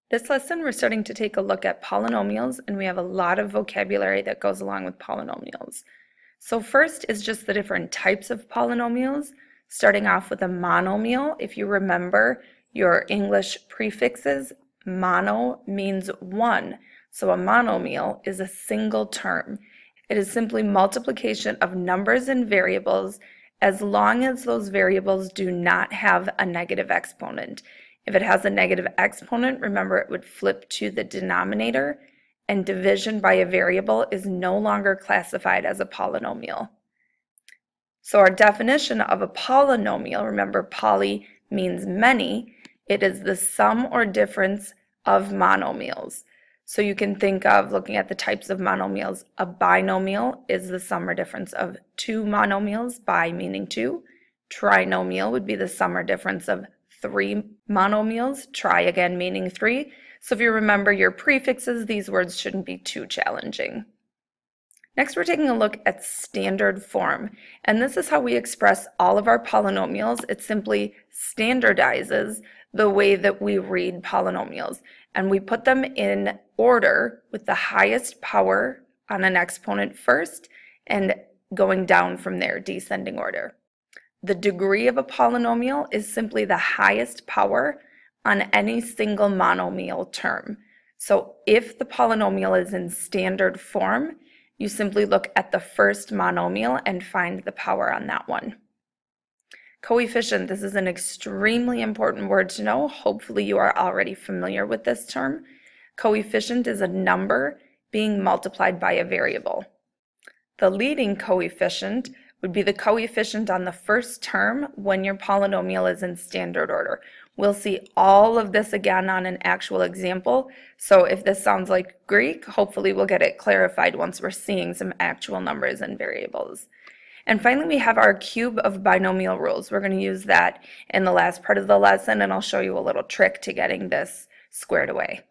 This lesson, we're starting to take a look at polynomials, and we have a lot of vocabulary that goes along with polynomials. So first is just the different types of polynomials, starting off with a monomial. If you remember your English prefixes, mono means one. So a monomial is a single term. It is simply multiplication of numbers and variables as long as those variables do not have a negative exponent. If it has a negative exponent, remember it would flip to the denominator, and division by a variable is no longer classified as a polynomial. So our definition of a polynomial, remember poly means many, it is the sum or difference of monomials. So you can think of, looking at the types of monomials, a binomial is the sum or difference of two monomials, bi meaning two. Trinomial would be the sum or difference of three monomials, tri again meaning three. So if you remember your prefixes, these words shouldn't be too challenging. Next, we're taking a look at standard form, and this is how we express all of our polynomials. It simply standardizes the way that we read polynomials, and we put them in order with the highest power on an exponent first and going down from there, descending order. The degree of a polynomial is simply the highest power on any single monomial term. So if the polynomial is in standard form, you simply look at the first monomial and find the power on that one. Coefficient, this is an extremely important word to know. Hopefully you are already familiar with this term. Coefficient is a number being multiplied by a variable. The leading coefficient would be the coefficient on the first term when your polynomial is in standard order. We'll see all of this again on an actual example. So if this sounds like Greek, hopefully we'll get it clarified once we're seeing some actual numbers and variables. And finally, we have our cube of binomial rules. We're going to use that in the last part of the lesson, and I'll show you a little trick to getting this squared away.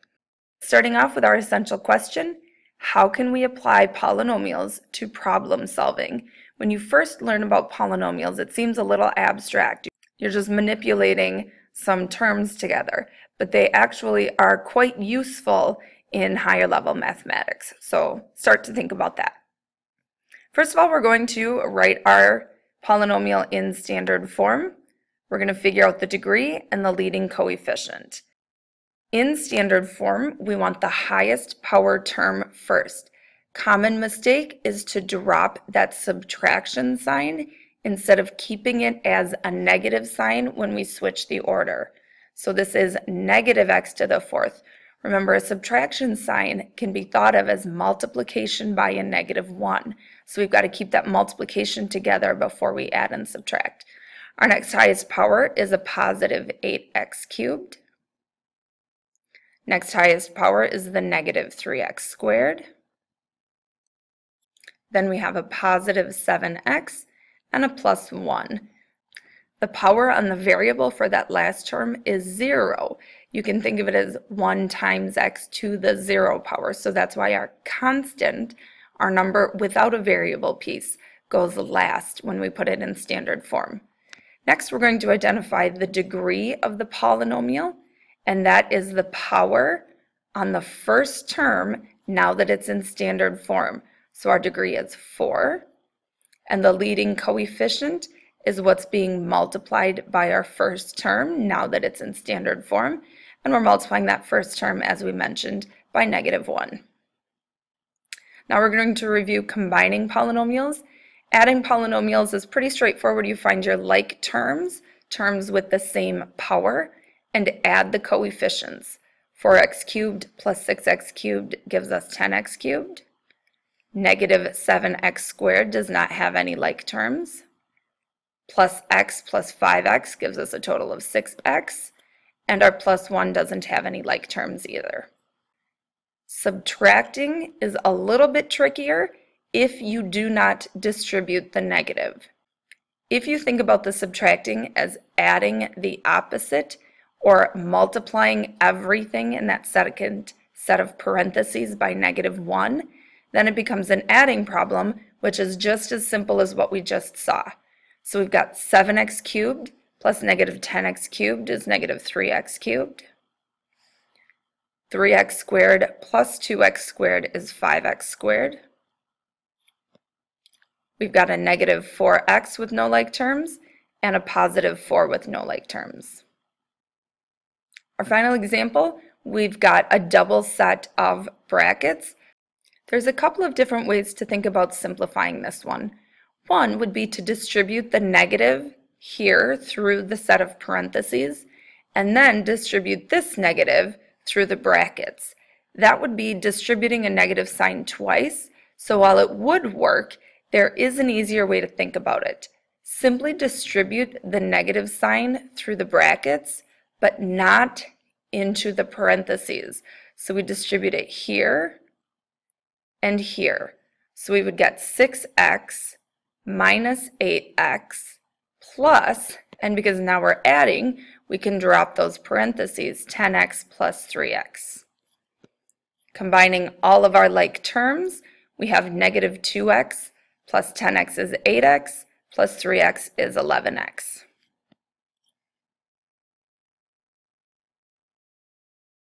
Starting off with our essential question, how can we apply polynomials to problem solving? When you first learn about polynomials, it seems a little abstract. You're just manipulating some terms together, but they actually are quite useful in higher level mathematics. So start to think about that. First of all, we're going to write our polynomial in standard form. We're going to figure out the degree and the leading coefficient. In standard form, we want the highest power term first. Common mistake is to drop that subtraction sign instead of keeping it as a negative sign when we switch the order. So this is negative x to the fourth. Remember, a subtraction sign can be thought of as multiplication by a negative 1. So we've got to keep that multiplication together before we add and subtract. Our next highest power is a positive 8x cubed. Next highest power is the negative 3x squared. Then we have a positive 7x and a plus 1. The power on the variable for that last term is 0. You can think of it as 1 times x to the 0 power. So that's why our constant, our number without a variable piece, goes last when we put it in standard form. Next, we're going to identify the degree of the polynomial, and that is the power on the first term now that it's in standard form. So our degree is 4, and the leading coefficient is what's being multiplied by our first term now that it's in standard form, and we're multiplying that first term, as we mentioned, by negative 1. Now we're going to review combining polynomials. Adding polynomials is pretty straightforward. You find your like terms, terms with the same power, and add the coefficients. 4x cubed plus 6x cubed gives us 10x cubed. Negative 7x squared does not have any like terms. Plus x plus 5x gives us a total of 6x. And our plus 1 doesn't have any like terms either. Subtracting is a little bit trickier if you do not distribute the negative. If you think about the subtracting as adding the opposite or multiplying everything in that second set of parentheses by negative 1, then it becomes an adding problem, which is just as simple as what we just saw. So we've got 7x cubed plus negative 10x cubed is negative 3x cubed. 3x squared plus 2x squared is 5x squared. We've got a negative 4x with no like terms and a positive 4 with no like terms. Our final example, we've got a double set of brackets. There's a couple of different ways to think about simplifying this one. One would be to distribute the negative here through the set of parentheses, and then distribute this negative through the brackets. That would be distributing a negative sign twice, so while it would work, there is an easier way to think about it. Simply distribute the negative sign through the brackets, but not into the parentheses. So we distribute it here and here. So we would get 6x minus 8x plus, and because now we're adding, we can drop those parentheses, 10x plus 3x. Combining all of our like terms, we have negative 2x plus 10x is 8x plus 3x is 11x.